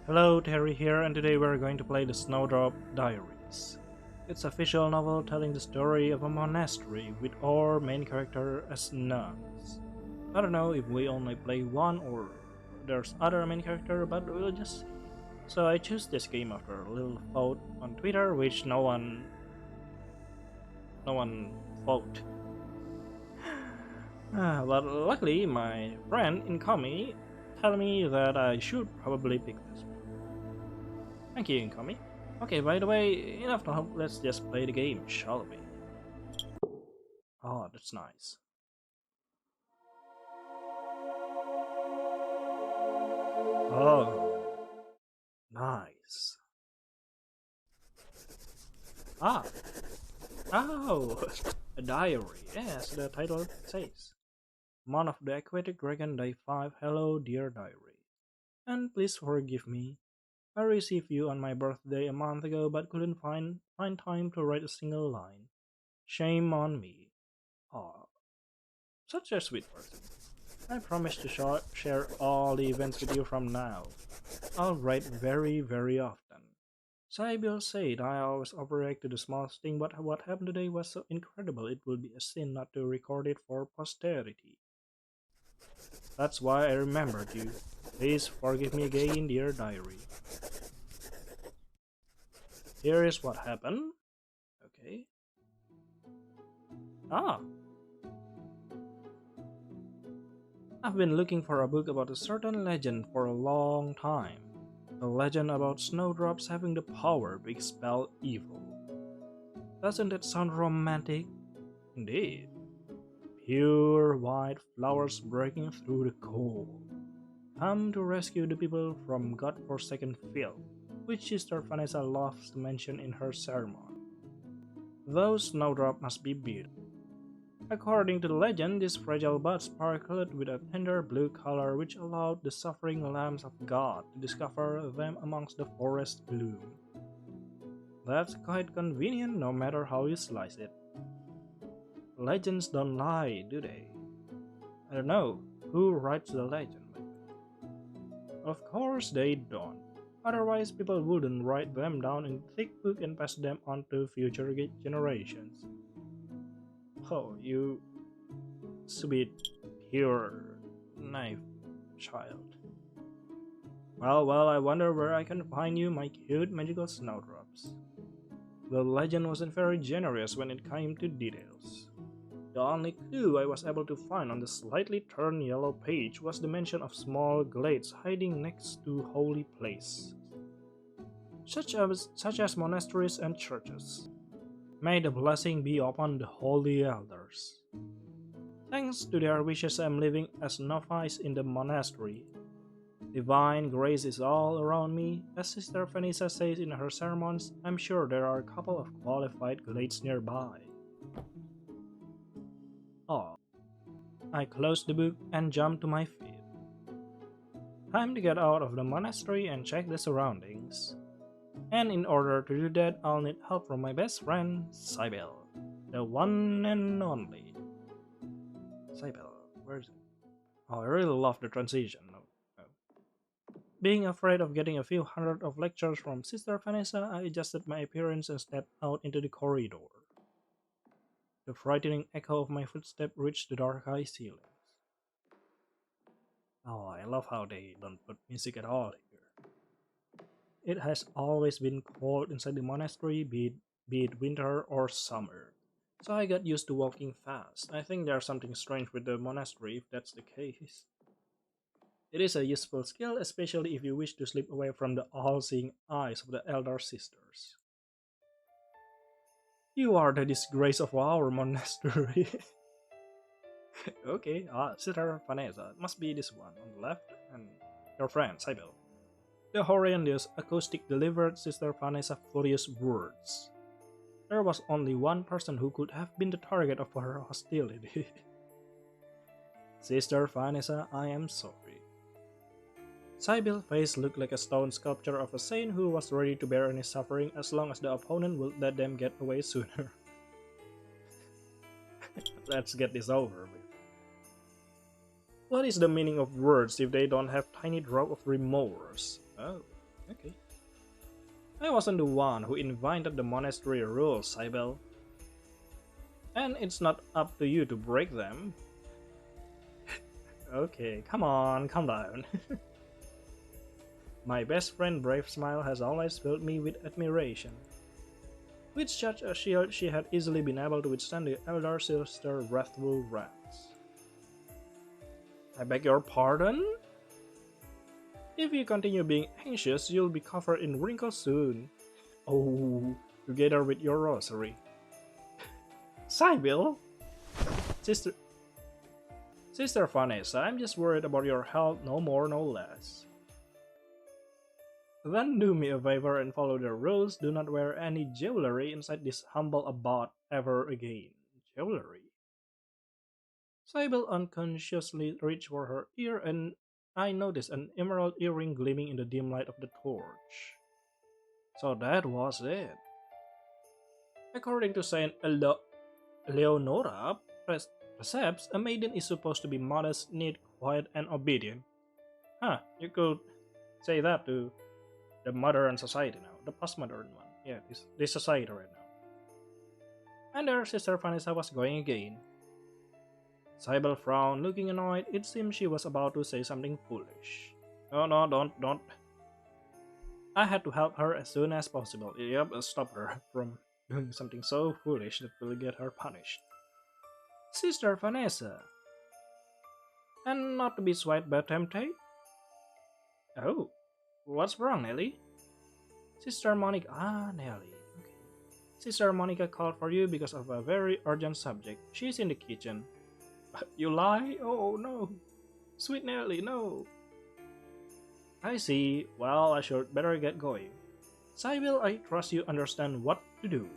Hello, Terry here, and today we're going to play the Snowdrop Diaries. It's a visual novel telling the story of a monastery with our main character as nuns. I don't know if we only play one or there's other main character, but we'll just see. So I choose this game after a little vote on Twitter, which no one vote. But luckily, my friend Incoming tell me that I should probably pick this one. Thank you, Incoming. Okay, by the way, enough talk, let's just play the game, shall we? Oh, that's nice. Oh, nice. Ah, oh, a diary, yes, the title says. Mon of the Aquatic Dragon, Day 5, hello, dear diary. And please forgive me. I received you on my birthday a month ago but couldn't find time to write a single line. Shame on me. Oh, such a sweet person. I promise to share all the events with you from now. I'll write very, very often. Sybil said I always overreact to the smallest thing, but what happened today was so incredible it would be a sin not to record it for posterity. That's why I remembered you. Please forgive me again, dear diary. Here is what happened. Okay. Ah, I've been looking for a book about a certain legend for a long time. A legend about snowdrops having the power to expel evil. Doesn't it sound romantic? Indeed. Pure white flowers breaking through the cold. Come to rescue the people from God-forsaken filth, which Sister Vanessa loves to mention in her sermon. Those snowdrops must be beautiful. According to the legend, these fragile buds sparkled with a tender blue color which allowed the suffering lambs of God to discover them amongst the forest gloom. That's quite convenient no matter how you slice it. Legends don't lie, do they? I don't know who writes the legend, but of course they don't. Otherwise, people wouldn't write them down in a thick book and pass them on to future generations. Oh, you sweet, pure, naive child. Well, I wonder where I can find you, my cute magical snowdrops. The legend wasn't very generous when it came to details. The only clue I was able to find on the slightly turned yellow page was the mention of small glades hiding next to holy places, such as monasteries and churches. May the blessing be upon the holy elders. Thanks to their wishes, I'm living as novice in the monastery. Divine grace is all around me. As Sister Vanessa says in her sermons, I'm sure there are a couple of qualified glades nearby. Oh, I closed the book and jumped to my feet. Time to get out of the monastery and check the surroundings. And in order to do that, I'll need help from my best friend, Sybil. The one and only. Sybil, where is it? Oh, I really love the transition. No. Being afraid of getting a few hundred of lectures from Sister Vanessa, I adjusted my appearance and stepped out into the corridor. The frightening echo of my footsteps reached the dark high ceilings. Oh, I love how they don't put music at all here. It has always been cold inside the monastery, be it winter or summer. So I got used to walking fast. I think there's something strange with the monastery if that's the case. It is a useful skill, especially if you wish to slip away from the all-seeing eyes of the elder sisters. You are the disgrace of our monastery. Okay, Sister Vanessa. It must be this one on the left, and your friend, Sybil. The horrendous acoustic delivered Sister Vanessa furious words. There was only one person who could have been the target of her hostility. Sister Vanessa, I am sorry. Sybill's face looked like a stone sculpture of a saint who was ready to bear any suffering as long as the opponent would let them get away sooner. Let's get this over with. What is the meaning of words if they don't have tiny drop of remorse? Oh. Okay. I wasn't the one who invented the monastery rules, Cybele. And it's not up to you to break them. Okay, come on, calm down. My best friend Brave Smile has always filled me with admiration. With such a shield, she had easily been able to withstand the elder sister wrathful wraths. I beg your pardon? If you continue being anxious, you'll be covered in wrinkles soon. Oh, together with your rosary. Sybil? Sister Sister Vanessa, I'm just worried about your health, no more, no less. Then do me a favor and follow the rules. Do not wear any jewelry inside this humble abode ever again. Jewelry? Sybil unconsciously reached for her ear, and I noticed an emerald earring gleaming in the dim light of the torch. So that was it. According to Saint Leonora, perhaps a maiden is supposed to be modest, neat, quiet, and obedient. Huh, you could say that to the modern society now, the postmodern one. Yeah, this society right now. And there Sister Vanessa was going again. Sybil frowned, looking annoyed. It seemed she was about to say something foolish. No, no, don't. I had to help her as soon as possible. Yep, stop her from doing something so foolish that will get her punished. Sister Vanessa. And not to be swayed by temptation? Oh, what's wrong, Nelly? Sister Monica. Ah, Nelly. Okay. Sister Monica called for you because of a very urgent subject. She's in the kitchen. You lie? Oh no. Sweet Nelly, no. I see. Well, I should better get going. Sybil, I trust you understand what to do.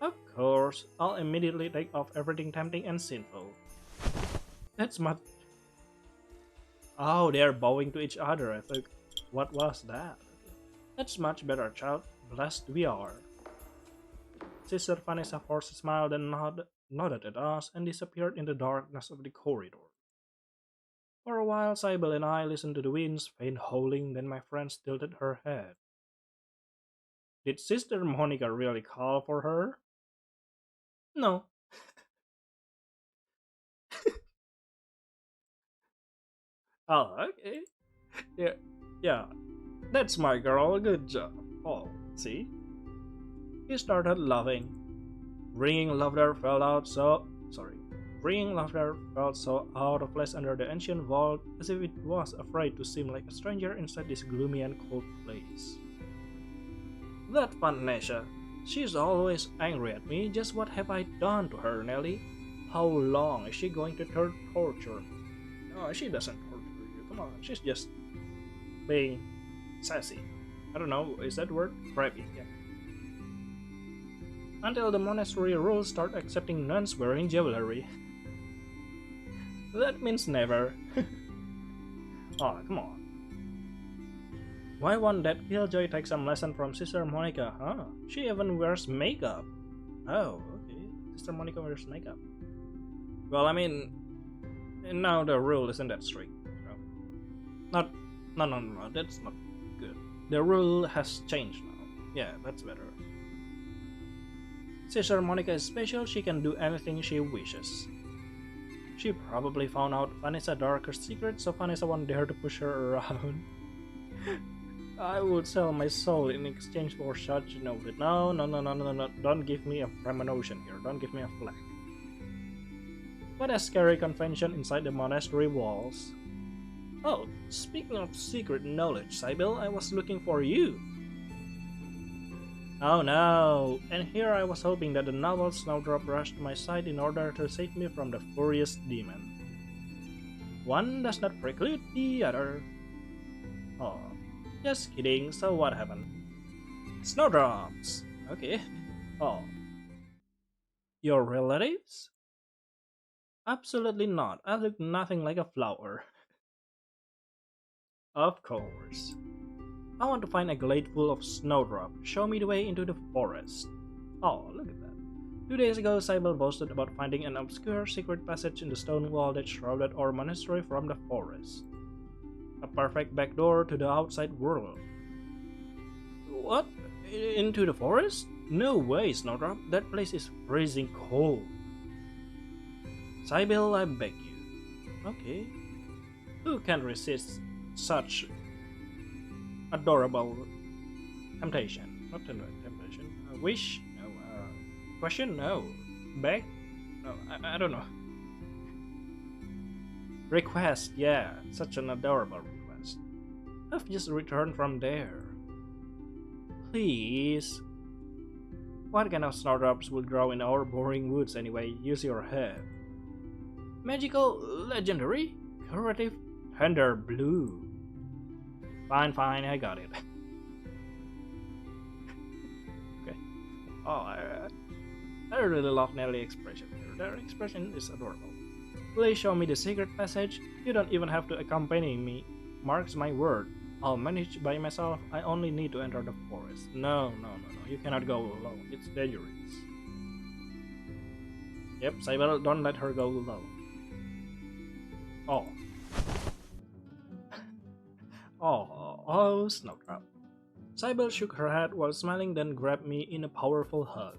Of course, I'll immediately take off everything tempting and sinful. That's much. Oh, they're bowing to each other. I think. What was that? That's much better, child. Blessed we are. Sister Vanessa forced a smile, then nodded at us and disappeared in the darkness of the corridor. For a while, Sybil and I listened to the wind's faint howling, then my friend tilted her head. Did Sister Monica really call for her? No. Oh, okay. Yeah, yeah, that's my girl. Good job. Oh, see? He started laughing. Ringing laughter fell out so sorry. Ringing laughter felt so out of place under the ancient vault, as if it was afraid to seem like a stranger inside this gloomy and cold place. That Vanessa, she's always angry at me. Just what have I done to her, Nelly? How long is she going to torture me? No, she doesn't torture you. Come on, she's just being sassy. I don't know, is that word? Crabby, yeah. Until the monastery rules start accepting nuns wearing jewelry. That means never. Oh, come on. Why won't that killjoy take some lesson from Sister Monica, huh? She even wears makeup. Oh, okay. Sister Monica wears makeup. Well, I mean, now the rule isn't that strict. You know? No, that's not good. The rule has changed now. Yeah, that's better. Sister Monica is special, she can do anything she wishes. She probably found out Vanessa's darkest secret, so Vanessa won't dare to push her around. I would sell my soul in exchange for such noted. No, don't give me a premonition here, don't give me a flag. What a scary convention inside the monastery walls. Oh, speaking of secret knowledge, Sybil, I was looking for you. Oh no, and here I was hoping that the novel Snowdrop rushed to my side in order to save me from the furious demon. One does not preclude the other. Oh, just kidding, so what happened? Snowdrops! Okay. Oh. Your relatives? Absolutely not, I look nothing like a flower. Of course. I want to find a glade full of snowdrop. Show me the way into the forest. Oh, look at that. 2 days ago, Sybil boasted about finding an obscure secret passage in the stone wall that shrouded our monastery from the forest. A perfect backdoor to the outside world. What? Into the forest? No way, Snowdrop. That place is freezing cold. Sybil, I beg you. Okay. Who can resist such adorable temptation? Not temptation. Wish? No. Question? No. Beg? No. I don't know. Request? Yeah. Such an adorable request. I've just returned from there. Please. What kind of snowdrops will grow in our boring woods anyway? Use your head. Magical, legendary, curative, tender blue. Fine, fine, I got it. Okay. Oh, I really love Nelly's expression here. Their expression is adorable. Please show me the secret passage. You don't even have to accompany me. Marks my word. I'll manage by myself. I only need to enter the forest. No, no, no, no. You cannot go alone. It's dangerous. Yep, Sybil, don't let her go alone. Oh. Oh, Snowdrop. Sybil shook her head while smiling, then grabbed me in a powerful hug.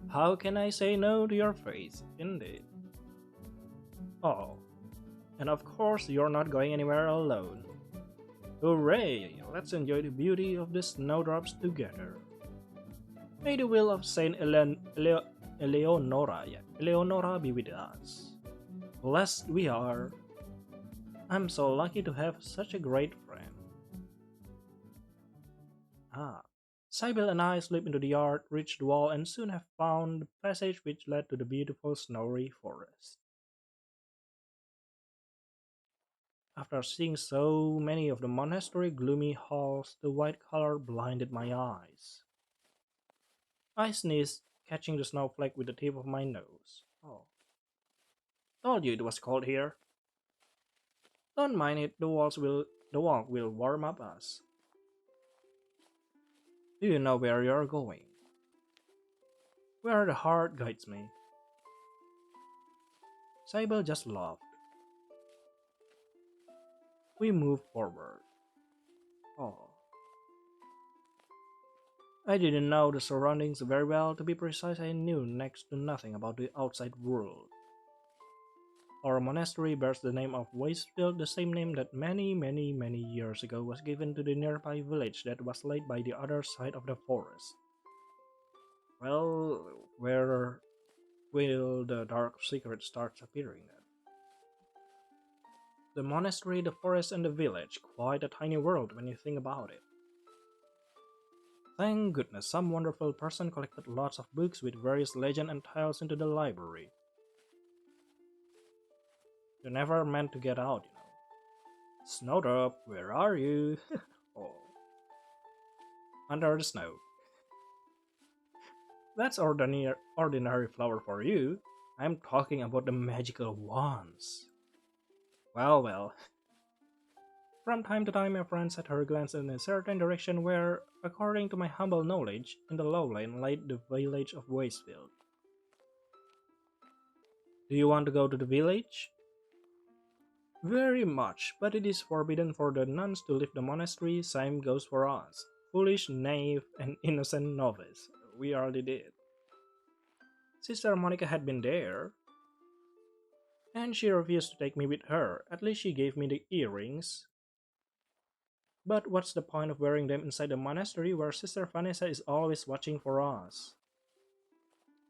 How can I say no to your face, indeed? Oh, and of course you're not going anywhere alone. Hooray! Let's enjoy the beauty of the snowdrops together. May the will of Saint Eleonora be with us. Blessed we are. I'm so lucky to have such a great friend. Sybil and I slip into the yard, reach the wall, and soon have found the passage which led to the beautiful snowy forest. After seeing so many of the monastery gloomy halls, the white color blinded my eyes. I sneezed, catching the snowflake with the tip of my nose. Oh. Told you it was cold here. Don't mind it, the walk will warm up us. Do you know where you're going? Where the heart guides me. Sybil just laughed. We moved forward. Oh. I didn't know the surroundings very well. To be precise, I knew next to nothing about the outside world. Our monastery bears the name of Wastefield, the same name that many years ago was given to the nearby village that was laid by the other side of the forest. Well, where will the dark secret start appearing then? The monastery, the forest, and the village, quite a tiny world when you think about it. Thank goodness some wonderful person collected lots of books with various legends and tales into the library. You never meant to get out, you know. Snowdrop, where are you? Oh. Under the snow. That's ordinary flower for you. I'm talking about the magical ones. Well. From time to time, my friend set her glance in a certain direction where, according to my humble knowledge, in the lowland lay the village of Wastefield. Do you want to go to the village? Very much, but it is forbidden for the nuns to leave the monastery. Same goes for us. Foolish, naive, and innocent novice. We already did. Sister Monica had been there, and she refused to take me with her. At least she gave me the earrings. But what's the point of wearing them inside the monastery where Sister Vanessa is always watching for us?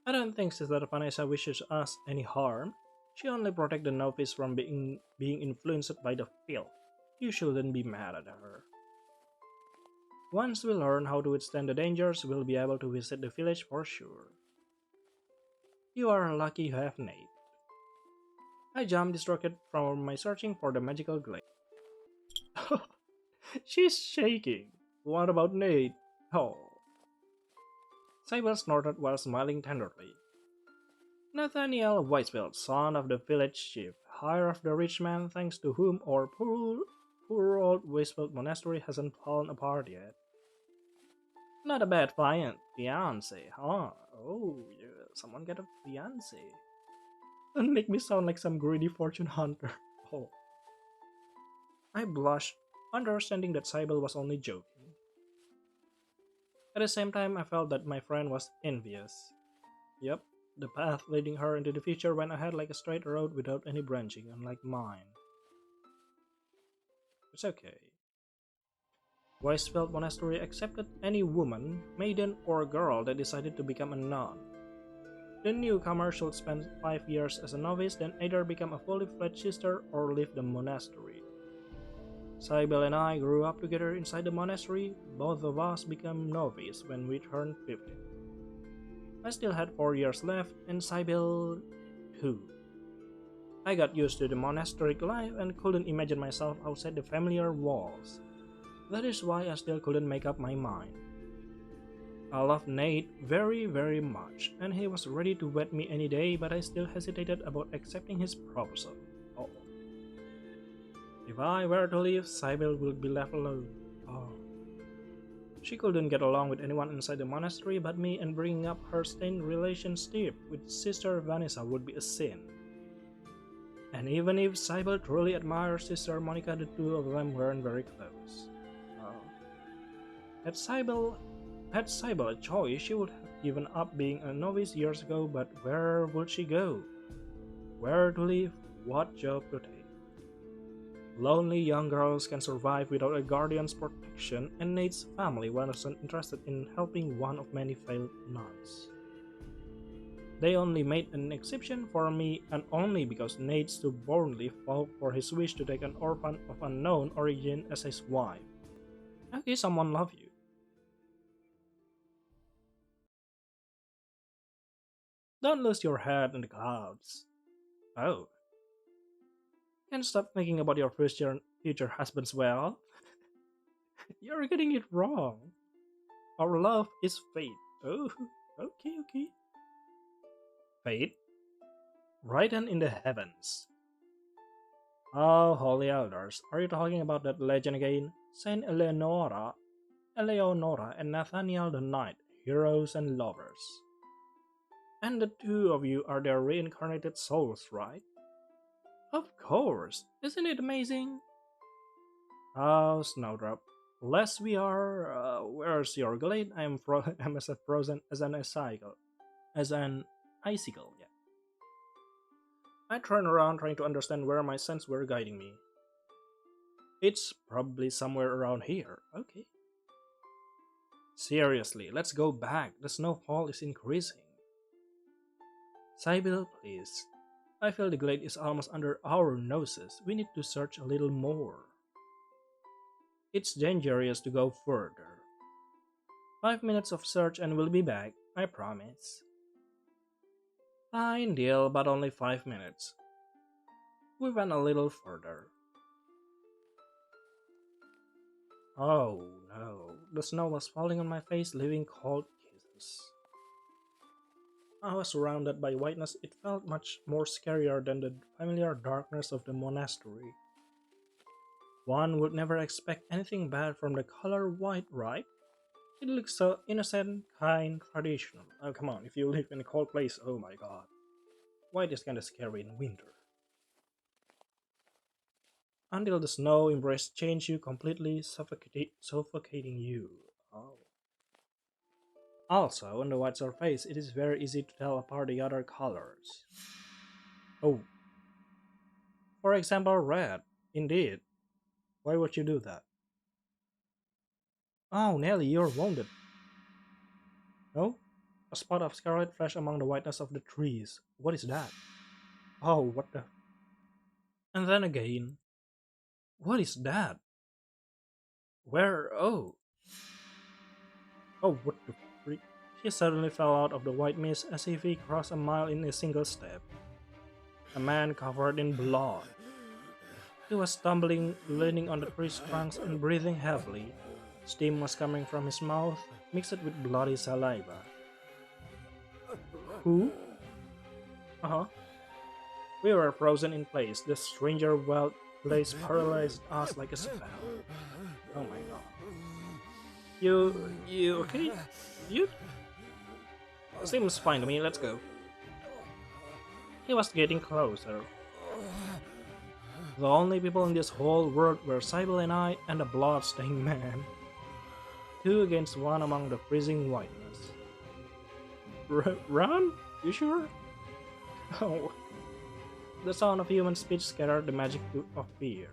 I don't think Sister Vanessa wishes us any harm. She only protects the novice from being influenced by the filth. You shouldn't be mad at her. Once we learn how to withstand the dangers, we'll be able to visit the village for sure. You are lucky you have Nate. I jumped distracted from my searching for the magical glade. She's shaking. What about Nate? Oh. Sybil snorted while smiling tenderly. Nathaniel Weisfeld, son of the village chief, heir of the rich man thanks to whom our poor old Weisfeld monastery hasn't fallen apart yet. Not a bad fiance, huh? Oh, yeah, someone got a fiance. Don't make me sound like some greedy fortune hunter. Oh. I blushed, understanding that Sybil was only joking. At the same time, I felt that my friend was envious. Yep, the path leading her into the future went ahead like a straight road without any branching, unlike mine. It's okay. Weisfeld Monastery accepted any woman, maiden, or girl that decided to become a nun. The newcomer should spend 5 years as a novice, then either become a fully fledged sister or leave the monastery. Sybil and I grew up together inside the monastery. Both of us became novice when we turned 15. I still had 4 years left, and Sybil too. I got used to the monastic life and couldn't imagine myself outside the familiar walls. That is why I still couldn't make up my mind. I loved Nate very, very much, and he was ready to wed me any day, but I still hesitated about accepting his proposal. Oh. If I were to leave, Sybil would be left alone. Oh. She couldn't get along with anyone inside the monastery but me, and bringing up her strained relationship with Sister Vanessa would be a sin. And even if Sybil truly admires Sister Monica, the two of them weren't very close. Oh. Had Sybil a choice, she would have given up being a novice years ago, but where would she go? Where to live? What job to take? Lonely young girls can survive without a guardian's protection, and Nate's family wasn't interested in helping one of many failed nuns. They only made an exception for me, and only because Nate stubbornly fought for his wish to take an orphan of unknown origin as his wife. How can someone love you? Don't lose your head in the clouds. Oh, can't stop thinking about your future husband's well. You're getting it wrong. Our love is fate. Oh, okay. Fate? Written in the heavens. Oh, holy elders, are you talking about that legend again? Saint Eleonora and Nathaniel the Knight, heroes and lovers. And the two of you are their reincarnated souls, right? Of course, isn't it amazing? Oh, Snowdrop, lest we are, where's your glade? I'm as frozen as an icicle. As an icicle, yeah. I turned around trying to understand where my senses were guiding me. It's probably somewhere around here, okay. Seriously, let's go back, the snowfall is increasing. Sybil, please. I feel the glade is almost under our noses, we need to search a little more. It's dangerous to go further. 5 minutes of search and we'll be back, I promise. Fine deal, but only 5 minutes. We went a little further. Oh no, the snow was falling on my face, leaving cold kisses. I was surrounded by whiteness. It felt much more scarier than the familiar darkness of the monastery. One would never expect anything bad from the color white, right? It looks so innocent, kind, traditional. Oh, come on, if you live in a cold place, oh my god. White is kinda scary in winter. Until the snow embrace change you completely, suffocating you. Oh. Also, on the white surface, it is very easy to tell apart the other colors. Oh. For example, red. Indeed. Why would you do that? Oh, Nelly, you're wounded. No? A spot of scarlet flash among the whiteness of the trees. What is that? Oh, what the... And then again. What is that? Where? Oh. Oh, what the freak? He suddenly fell out of the white mist as if he crossed a mile in a single step. A man covered in blood. He was stumbling, leaning on the tree's trunks and breathing heavily. Steam was coming from his mouth, mixed with bloody saliva. Who? Uh-huh. We were frozen in place. The stranger wild place paralyzed us like a spell. Oh my god. You okay? You? Seems fine to me, let's go. He was getting closer. The only people in this whole world were Sybil and I and a blood-stained man. Two against one among the freezing whiteness. Run? You sure? Oh. The sound of human speech scattered the magic of fear.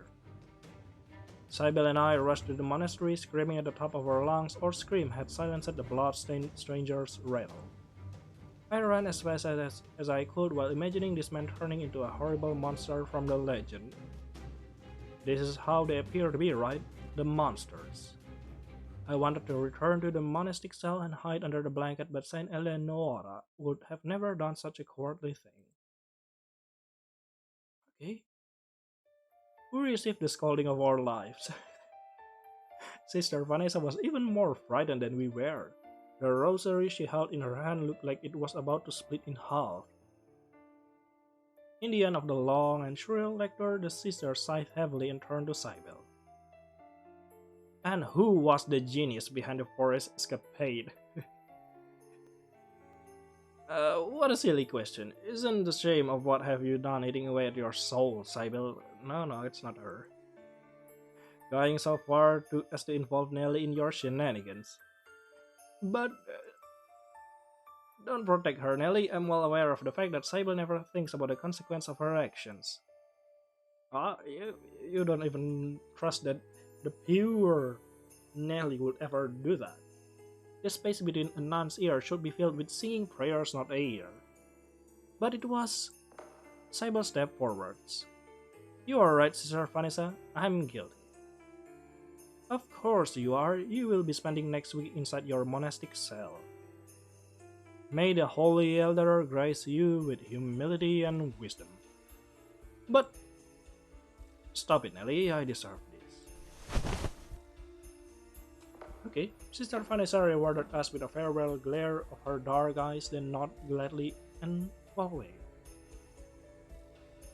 Sybil and I rushed to the monastery, screaming at the top of our lungs. Our scream had silenced the blood-stained stranger's rattle. I ran as fast as I could while imagining this man turning into a horrible monster from the legend. This is how they appear to be, right? The monsters. I wanted to return to the monastic cell and hide under the blanket, but Saint Eleonora would have never done such a cowardly thing. Okay? We received the scolding of our lives. Sister Vanessa was even more frightened than we were. The rosary she held in her hand looked like it was about to split in half. In the end of the long and shrill lecture, the sister sighed heavily and turned to Sybil. And who was the genius behind the forest escapade? What a silly question. Isn't the shame of what have you done eating away at your soul, Sybil? No, it's not her. Going so far as to involve Nelly in your shenanigans. But don't protect her, Nelly. I'm well aware of the fact that Sybil never thinks about the consequence of her actions. You don't even trust that the pure Nelly would ever do that. The space between a nun's ear should be filled with singing prayers, not air. But it was. Sybil stepped forwards. You are right, Sister Vanessa. I'm guilty. Of course you are. You will be spending next week inside your monastic cell. May the Holy Elder grace you with humility and wisdom. But stop it, Nelly. I deserve this. Okay, Sister Vanessa rewarded us with a farewell glare of her dark eyes, then nodded gladly and walked away.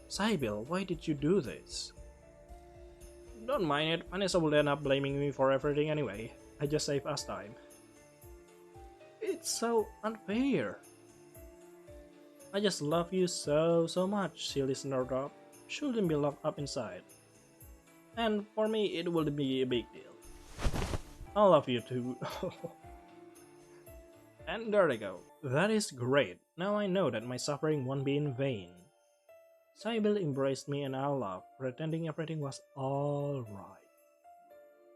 Sybil, why did you do this? Don't mind it, Vanessa will end up blaming me for everything anyway. I just save us time. It's so unfair. I just love you so much, silly Snowdrop. Shouldn't be locked up inside. And for me, it will be a big deal. I love you too. And there they go. That is great. Now I know that my suffering won't be in vain. Sybil embraced me and I laughed, pretending everything was alright.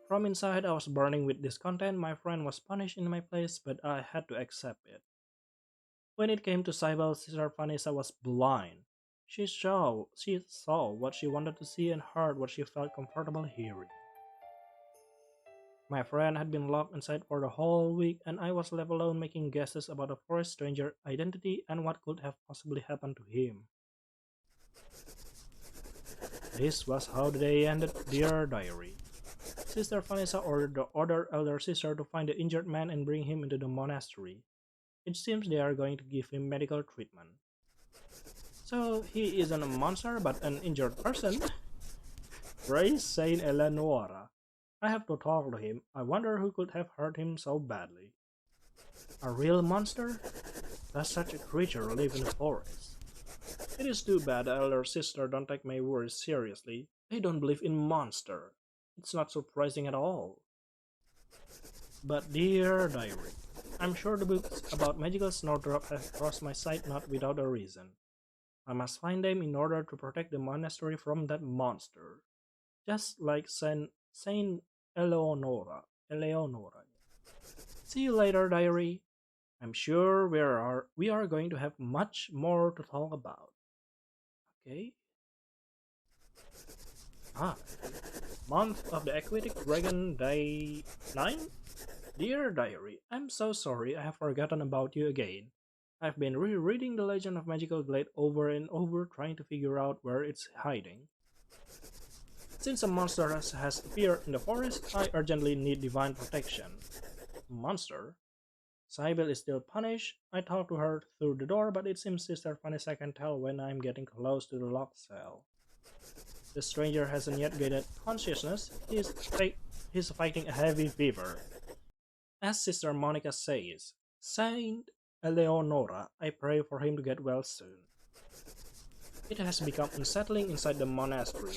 From inside I was burning with discontent. My friend was punished in my place, but I had to accept it. When it came to Sybil, Sister Vanessa was blind. She saw what she wanted to see and heard what she felt comfortable hearing. My friend had been locked inside for the whole week, and I was left alone making guesses about the forest stranger's identity and what could have possibly happened to him. This was how the day ended, dear diary. Sister Vanessa ordered the other elder sister to find the injured man and bring him into the monastery. It seems they are going to give him medical treatment. So he isn't a monster but an injured person? Praise Saint Eleonora. I have to talk to him. I wonder who could have hurt him so badly. A real monster? Does such a creature live in the forest? It is too bad the elder sister don't take my words seriously. They don't believe in monster. It's not surprising at all. But dear diary, I'm sure the books about magical Snowdrop have crossed my sight not without a reason. I must find them in order to protect the monastery from that monster. Just like Saint Eleonora. See you later, diary. I'm sure we are going to have much more to talk about. Okay. Month of the Aquatic Dragon, Day 9? Dear Diary, I'm so sorry I have forgotten about you again. I've been rereading the Legend of Magical Glade over and over trying to figure out where it's hiding. Since a monster has appeared in the forest, I urgently need divine protection. Monster? Sybil is still punished. I talked to her through the door, but it seems Sister Vanessa can tell when I'm getting close to the locked cell. The stranger hasn't yet gained consciousness. He's fighting a heavy fever. As Sister Monica says, Saint Eleonora, I pray for him to get well soon. It has become unsettling inside the monastery.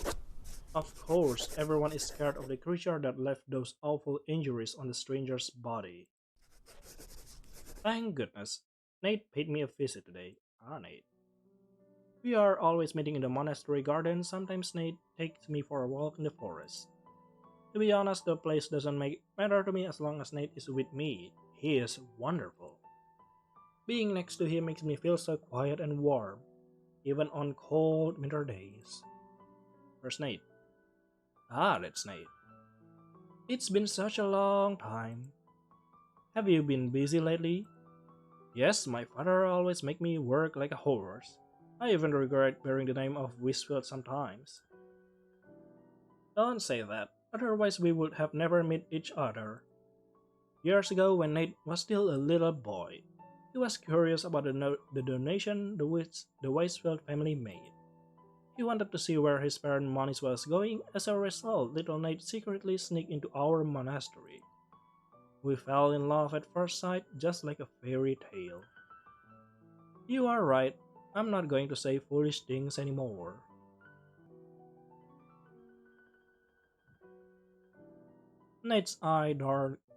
Of course, everyone is scared of the creature that left those awful injuries on the stranger's body. Thank goodness. Nate paid me a visit today. Ah, Nate. We are always meeting in the monastery garden. Sometimes Nate takes me for a walk in the forest. To be honest, the place doesn't matter to me as long as Nate is with me. He is wonderful. Being next to him makes me feel so quiet and warm, even on cold winter days. Where's Nate? Ah, that's Nate. It's been such a long time. Have you been busy lately? Yes, my father always make me work like a horse. I even regret bearing the name of Wishfield sometimes. Don't say that, otherwise we would have never met each other. Years ago, when Nate was still a little boy, he was curious about the donation the Weisfeld family made. He wanted to see where his parents' money was going. As a result, little Nate secretly sneaked into our monastery. We fell in love at first sight, just like a fairy tale. You are right, I'm not going to say foolish things anymore. Nate's eye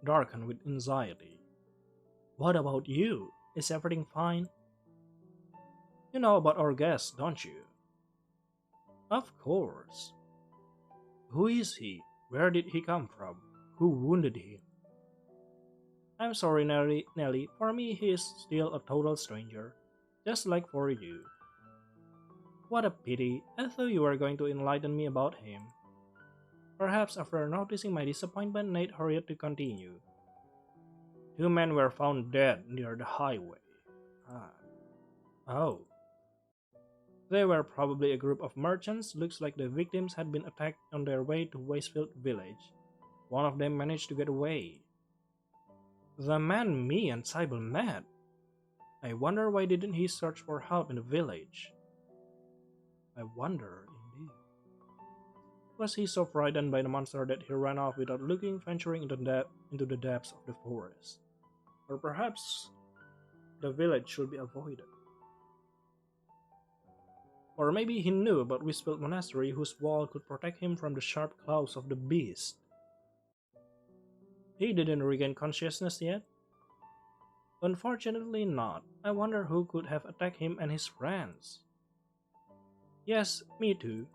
darkened with anxiety. What about you? Is everything fine? You know about our guest, don't you? Of course. Who is he? Where did he come from? Who wounded him? I'm sorry, Nelly. For me, he is still a total stranger, just like for you. What a pity. I thought you were going to enlighten me about him. Perhaps after noticing my disappointment, Nate hurried to continue. Two men were found dead near the highway. Ah. Oh. They were probably a group of merchants. Looks like the victims had been attacked on their way to Wastefield village. One of them managed to get away. The man me and Sybil met. I wonder why didn't he search for help in the village? I wonder, indeed. Was he so frightened by the monster that he ran off without looking, venturing into the depths of the forest? Or perhaps the village should be avoided. Or maybe he knew about Whisfield Monastery whose wall could protect him from the sharp claws of the beast. He didn't regain consciousness yet? Unfortunately not. I wonder who could have attacked him and his friends. Yes, me too.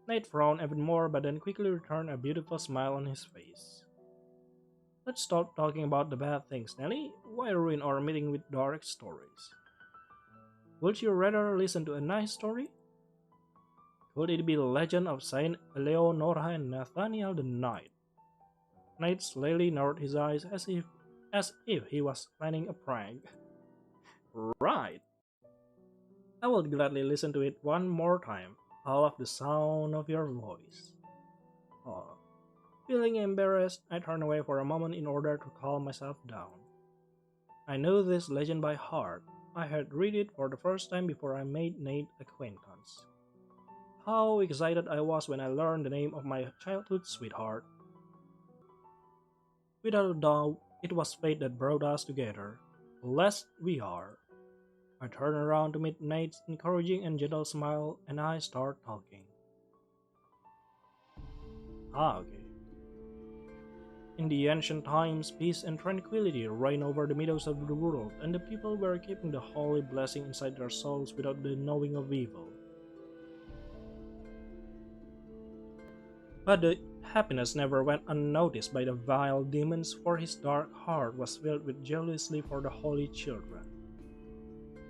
Nate frowned even more but then quickly returned a beautiful smile on his face. Let's stop talking about the bad things, Nelly. Why ruin our meeting with dark stories? Would you rather listen to a nice story? Could it be the legend of Saint Eleonora and Nathaniel the Knight? Nate slowly narrowed his eyes as if he was planning a prank. Right! I will gladly listen to it one more time. I love the sound of your voice. Oh. Feeling embarrassed, I turned away for a moment in order to calm myself down. I knew this legend by heart. I had read it for the first time before I made Nate's acquaintance. How excited I was when I learned the name of my childhood sweetheart. Without a doubt, it was fate that brought us together. Blessed we are. I turned around to meet Nate's encouraging and gentle smile, and I started talking. Ah, okay. In the ancient times, peace and tranquility reigned over the meadows of the world, and the people were keeping the holy blessing inside their souls without the knowing of evil. But the happiness never went unnoticed by the vile demons, for his dark heart was filled with jealousy for the holy children.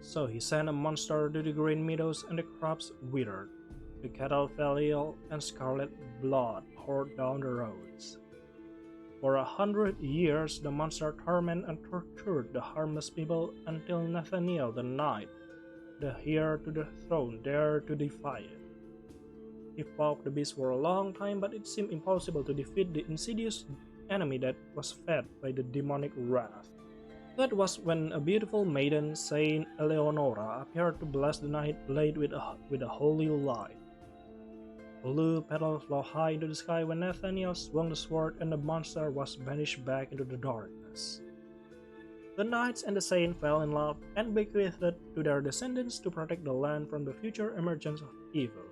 So he sent a monster to the green meadows, and the crops withered. The cattle fell ill, and scarlet blood poured down the roads. For 100 years, the monster tormented and tortured the harmless people until Nathaniel the Knight, the heir to the throne, dared to defy it. He fought the beast for a long time, but it seemed impossible to defeat the insidious enemy that was fed by the demonic wrath. That was when a beautiful maiden, Saint Eleonora, appeared to bless the night blade with a holy light. Blue petals flew high into the sky when Nathaniel swung the sword, and the monster was banished back into the darkness. The knights and the saint fell in love and bequeathed it to their descendants to protect the land from the future emergence of evil.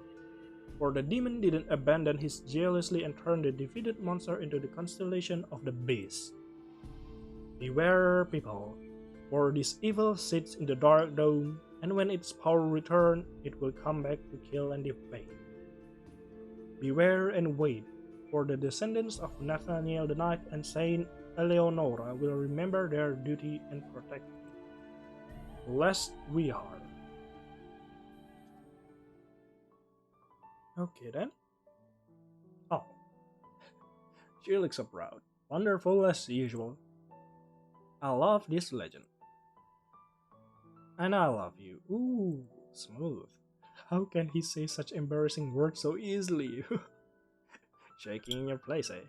For the demon didn't abandon his jealously and turned the defeated monster into the constellation of the beast. Beware, people, for this evil sits in the dark dome, and when its power returns, it will come back to kill and defeat. Beware and wait, for the descendants of Nathaniel the Knight and Saint Eleonora will remember their duty and protect you, lest we are. Okay then. Oh, she looks so proud. Wonderful as usual. I love this legend. And I love you. Ooh, smooth. How can he say such embarrassing words so easily? Shaking in your place, eh?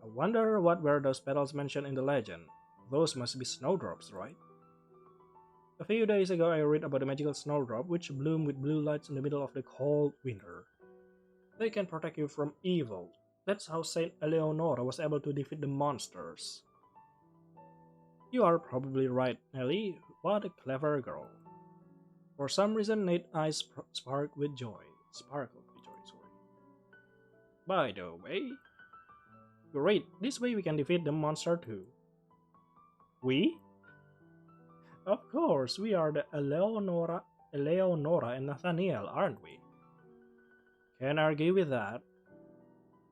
I wonder what were those petals mentioned in the legend. Those must be snowdrops, right? A few days ago I read about a magical snowdrop which bloom with blue lights in the middle of the cold winter. They can protect you from evil. That's how Saint Eleonora was able to defeat the monsters. You are probably right, Nelly. What a clever girl. For some reason, Nate's eyes sparkled with joy. Sorry. By the way, great. This way we can defeat the monster too. We? Of course, we are the Eleonora and Nathaniel, aren't we? Can't argue with that.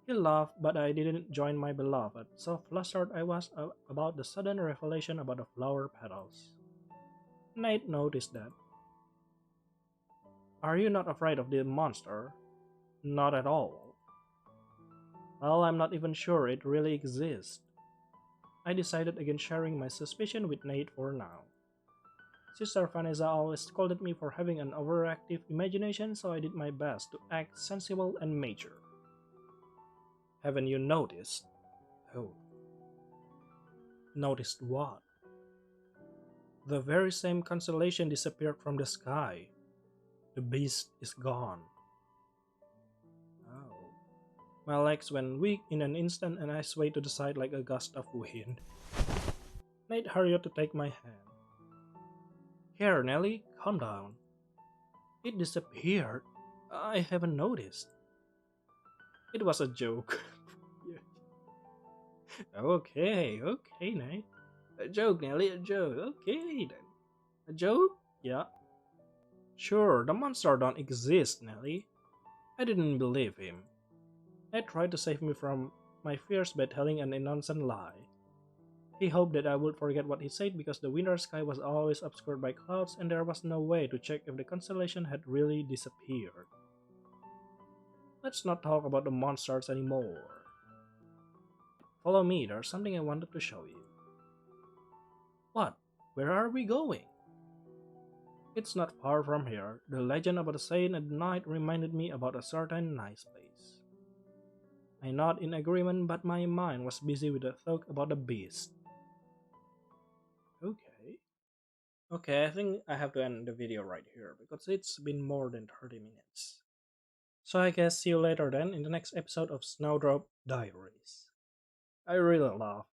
He laughed, but I didn't join my beloved. So flustered I was about the sudden revelation about the flower petals. Nate noticed that. Are you not afraid of the monster? Not at all. Well, I'm not even sure it really exists. I decided against sharing my suspicion with Nate for now. Sister Vanessa always scolded me for having an overactive imagination, so I did my best to act sensible and mature. Haven't you noticed? Oh, noticed what? The very same constellation disappeared from the sky. The beast is gone. Oh. My legs went weak in an instant and I swayed to the side like a gust of wind. Nate hurried to take my hand. Here, Nelly, calm down. It disappeared. I haven't noticed. It was a joke. Yeah. Okay, Nate. A joke, Nelly, a joke. Okay, then. A joke? Yeah. Sure, the monster don't exist, Nelly. I didn't believe him. Nate tried to save me from my fears by telling an innocent lie. He hoped that I would forget what he said because the winter sky was always obscured by clouds and there was no way to check if the constellation had really disappeared. Let's not talk about the monsters anymore. Follow me, there's something I wanted to show you. What? Where are we going? It's not far from here. The legend about the saint at night reminded me about a certain nice place. I nod in agreement, but my mind was busy with the thought about the beast. Okay. Okay, I think I have to end the video right here because it's been more than 30 minutes. So I guess see you later then in the next episode of Snowdrop Diaries. I really love,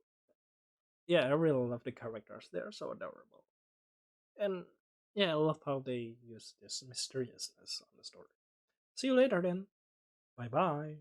yeah, I really love the characters. They're so adorable. And yeah, I love how they use this mysteriousness on the story. See you later then. Bye bye.